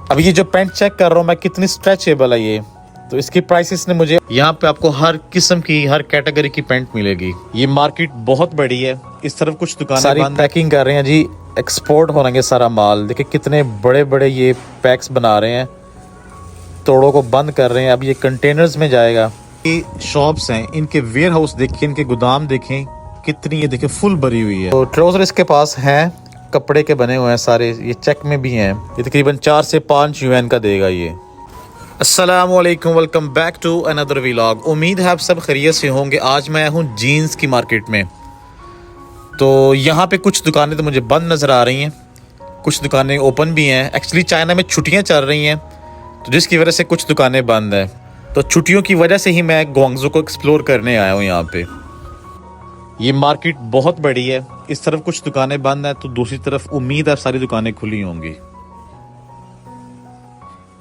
अब ये जो पैंट चेक कर रहा हूँ मैं, कितनी स्ट्रेचेबल है ये। तो इसकी प्राइसेस ने मुझे यहाँ पे आपको हर किस्म की, हर कैटेगरी की पैंट मिलेगी। ये मार्केट बहुत बड़ी है। इस तरफ कुछ दुकानें सारी पैकिंग कर रहे हैं जी, एक्सपोर्ट होने सारा माल। देखिए कितने बड़े बड़े ये पैक्स बना रहे हैं, तोड़ों को बंद कर रहे हैं। अब ये कंटेनर्स में जाएगा। ये शॉप्स हैं, इनके वेयर हाउस देखिए, इनके गोदाम देखें कितनी, ये देखिए फुल भरी हुई है। तो ट्राउजर इसके पास हैं, कपड़े के बने हुए हैं सारे, ये चेक में भी हैं। ये तकरीबन 4 से 5 यूएन का देगा ये। अस्सलामुअलैकुम, welcome back to another vlog. उम्मीद है आप सब खैरियत से होंगे। आज मैं हूँ जीन्स की मार्केट में। तो यहाँ पे कुछ दुकानें तो मुझे बंद नज़र आ रही हैं, कुछ दुकानें ओपन भी हैं। एक्चुअली चाइना में छुट्टियाँ चल रही हैं, तो जिसकी वजह से कुछ दुकानें बंद हैं। तो छुट्टियों की वजह से ही मैं ग्वांगझू को एक्सप्लोर करने आया हूँ यहाँ पे। ये मार्केट बहुत बड़ी है। इस तरफ कुछ दुकानें बंद हैं, तो दूसरी तरफ उम्मीद है सारी दुकानें खुली होंगी।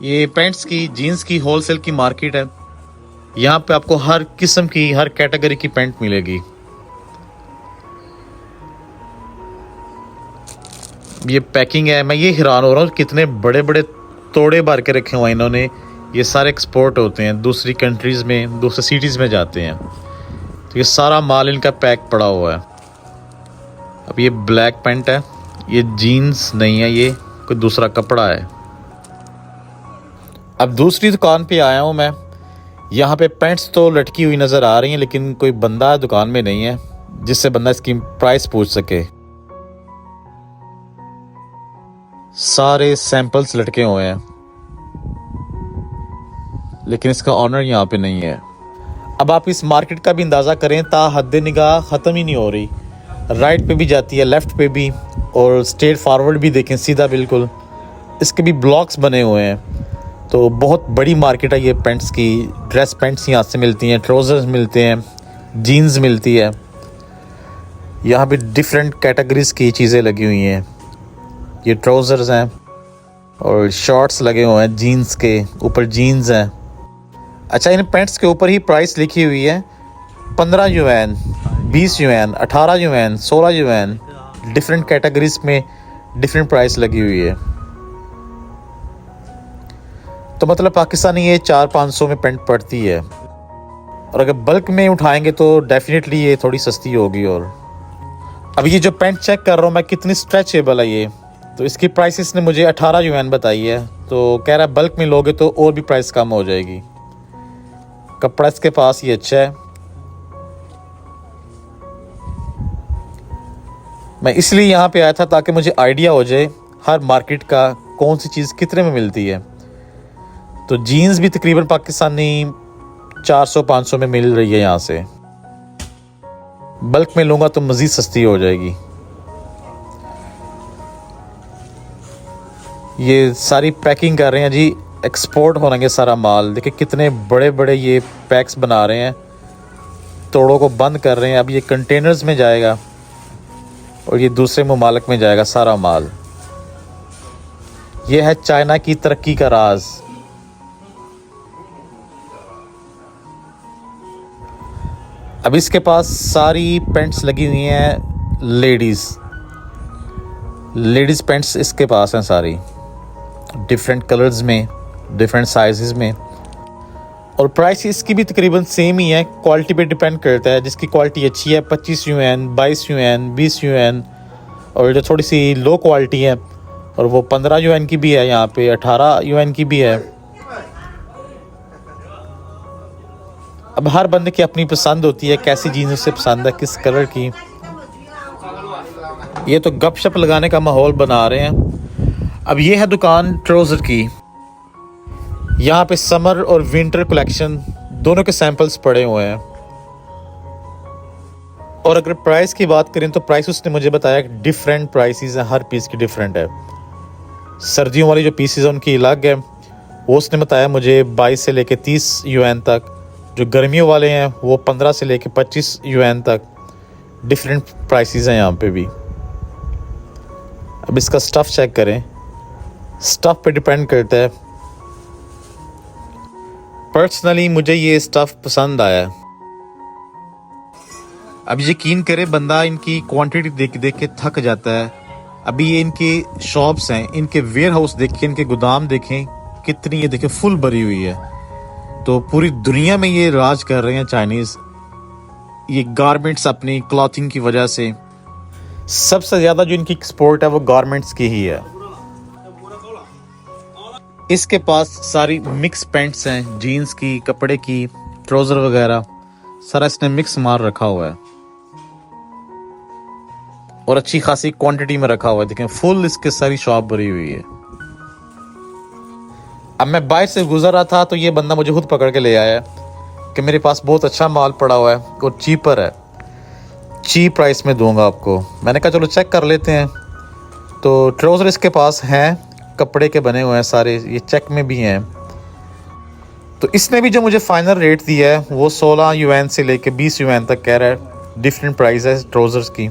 ये पैंट्स की, जीन्स की होलसेल की मार्केट है। यहाँ पे आपको हर किस्म की, हर कैटेगरी की पैंट मिलेगी। ये पैकिंग है, मैं ये हैरान हो रहा हूँ कितने बड़े बड़े तोड़े भर के रखे हुए हैं इन्होंने। ये सारे एक्सपोर्ट होते हैं दूसरी कंट्रीज़ में, दूसरे सिटीज़ में जाते हैं। तो ये सारा माल इनका पैक पड़ा हुआ है। अब ये ब्लैक पैंट है, ये जीन्स नहीं है, ये कोई दूसरा कपड़ा है। अब दूसरी दुकान पे आया हूँ मैं। यहाँ पे पैंट्स तो लटकी हुई नज़र आ रही हैं, लेकिन कोई बंदा दुकान में नहीं है जिससे बंदा इसकी प्राइस पूछ सके। सारे सैंपल्स लटके हुए हैं, लेकिन इसका ऑनर यहाँ पे नहीं है। अब आप इस मार्केट का भी अंदाज़ा करें, ता हद निगाह ख़त्म ही नहीं हो रही। राइट पे भी जाती है, लेफ़्ट पे भी, और स्ट्रेट फॉरवर्ड भी देखें, सीधा बिल्कुल। इसके भी ब्लॉक्स बने हुए हैं। तो बहुत बड़ी मार्केट है ये पैंट्स की। ड्रेस पैंट्स यहाँ से मिलती हैं, ट्राउज़र्स मिलते हैं, जीन्स मिलती है। यहाँ पे डिफरेंट कैटेगरीज़ की चीज़ें लगी हुई हैं। ये ट्राउज़र्स हैं और शॉर्ट्स लगे हुए हैं, जीन्स के ऊपर जीन्स हैं। अच्छा, इन पैंट्स के ऊपर ही प्राइस लिखी हुई है, 15 UN, 20 UN, 18 UN, 16 UN. Different categories में डिफरेंट प्राइस लगी हुई है। तो मतलब पाकिस्तानी ये 400-500 में पैंट पड़ती है, और अगर बल्क में उठाएंगे तो डेफिनेटली ये थोड़ी सस्ती होगी। और अब ये जो पैंट चेक कर रहा हूँ मैं, कितनी स्ट्रेचेबल है ये। तो इसकी प्राइसेस ने मुझे 18 यूएन बताई है। तो कह रहा है बल्क में लोगे तो और भी प्राइस कम हो जाएगी। कपड़ा इसके पास ये अच्छा है। मैं इसलिए यहाँ पे आया था ताकि मुझे आइडिया हो जाए हर मार्केट का कौन सी चीज़ कितने में मिलती है। तो जीन्स भी तकरीबन पाकिस्तानी 400-500 में मिल रही है यहाँ से। बल्क में लूँगा तो मज़ीद सस्ती हो जाएगी। ये सारी पैकिंग कर रहे हैं जी, एक्सपोर्ट होने सारा माल। देखिए कितने बड़े बड़े ये पैक्स बना रहे हैं, तोड़ों को बंद कर रहे हैं। अब ये कंटेनर्स में जाएगा और ये दूसरे ममालिक में जाएगा सारा माल। ये है चाइना की तरक्की का राज। अब इसके पास सारी पैंट्स लगी हुई हैं, लेडीज़ पैंट्स इसके पास हैं सारी, डिफरेंट कलर्स में, डिफरेंट साइजेस में। और प्राइस इसकी भी तकरीबन सेम ही है। क्वालिटी पे डिपेंड करता है। जिसकी क्वालिटी अच्छी है 25 यूएन, 22 यूएन, 20 यूएन, और जो थोड़ी सी लो क्वालिटी है और वो 15 यूएन की भी है, यहाँ पे 18 यूएन की भी है। अब हर बंदे की अपनी पसंद होती है, कैसी जीन्स उसे पसंद है, किस कलर की। ये तो गपशप लगाने का माहौल बना रहे हैं। अब ये है दुकान ट्राउज़र की। यहाँ पे समर और विंटर कलेक्शन दोनों के सैंपल्स पड़े हुए हैं। और अगर प्राइस की बात करें तो प्राइस उसने मुझे बताया कि डिफरेंट प्राइसेस हैं, हर पीस की डिफरेंट है। सर्दियों वाली जो पीसेस हैं उनकी अलग है, वो उसने बताया मुझे 22 से लेके 30 यूएन तक। जो गर्मियों वाले हैं वो 15 से लेके 25 यूएन तक। डिफरेंट प्राइसेस हैं यहाँ पे भी। अब इसका स्टफ़ चेक करें, स्टफ़ पे डिपेंड करता है। पर्सनली मुझे ये स्टफ़ पसंद आया। अब यकीन करे बंदा इनकी क्वांटिटी देख देख के थक जाता है। अभी ये इनके शॉप्स हैं, इनके वेयर हाउस देखें, इनके गोदाम देखें, कितनी ये देखें फुल भरी हुई है। तो पूरी दुनिया में ये राज कर रहे हैं चाइनीज, ये गारमेंट्स अपनी क्लॉथिंग की वजह से। सबसे ज्यादा जो इनकी एक्सपोर्ट है वो गारमेंट्स की ही है। इसके पास सारी मिक्स पैंट्स हैं, जीन्स की, कपड़े की, ट्राउजर वगैरह सारा इसने मिक्स मार रखा हुआ है और अच्छी खासी क्वांटिटी में रखा हुआ है। देखें फुल इसके सारी शॉप भरी हुई है। अब मैं बाहर से गुजर रहा था तो ये बंदा मुझे खुद पकड़ के ले आया कि मेरे पास बहुत अच्छा माल पड़ा हुआ है और चीपर है, चीप प्राइस में दूंगा आपको। मैंने कहा चलो चेक कर लेते हैं। तो ट्राउज़र इसके पास हैं, कपड़े के बने हुए हैं सारे, ये चेक में भी हैं। तो इसने भी जो मुझे फाइनल रेट दिया है वो 16 युआन से लेके 20 युआन तक कह रहा है। डिफरेंट प्राइस है ट्राउज़र्स की।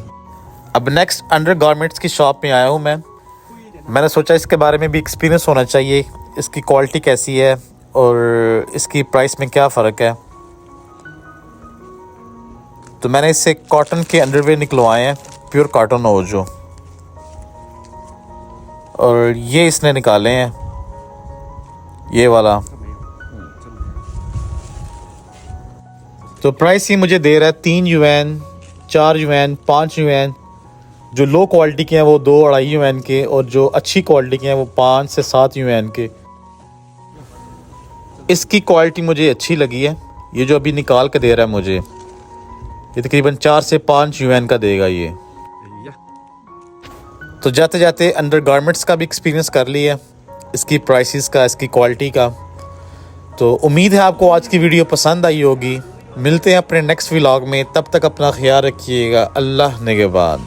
अब नेक्स्ट अंडर गारमेंट्स की शॉप में आया हूँ मैंने सोचा इसके बारे में भी एक्सपीरियंस होना चाहिए, इसकी क्वालिटी कैसी है और इसकी प्राइस में क्या फ़र्क है। तो मैंने इससे कॉटन के अंडरवेयर निकलवाए हैं, प्योर कॉटन हो जो, और ये इसने निकाले हैं ये वाला। तो प्राइस ही मुझे दे रहा है 3 युआन, 4 युआन, 5 युआन। जो लो क्वालिटी के हैं वो 2-2.5 युआन के, और जो अच्छी क्वालिटी के हैं वो 5 से 7 युआन के। इसकी क्वालिटी मुझे अच्छी लगी है। ये जो अभी निकाल के दे रहा है मुझे, ये तकरीबन 4 से 5 युआन का देगा ये। तो जाते जाते अंडर गारमेंट्स का भी एक्सपीरियंस कर लिया, इसकी प्राइसेस का, इसकी क्वालिटी का। तो उम्मीद है आपको आज की वीडियो पसंद आई होगी। मिलते हैं अपने नेक्स्ट व्लॉग में, तब तक अपना ख्याल रखिएगा। अल्लाह निगहबान।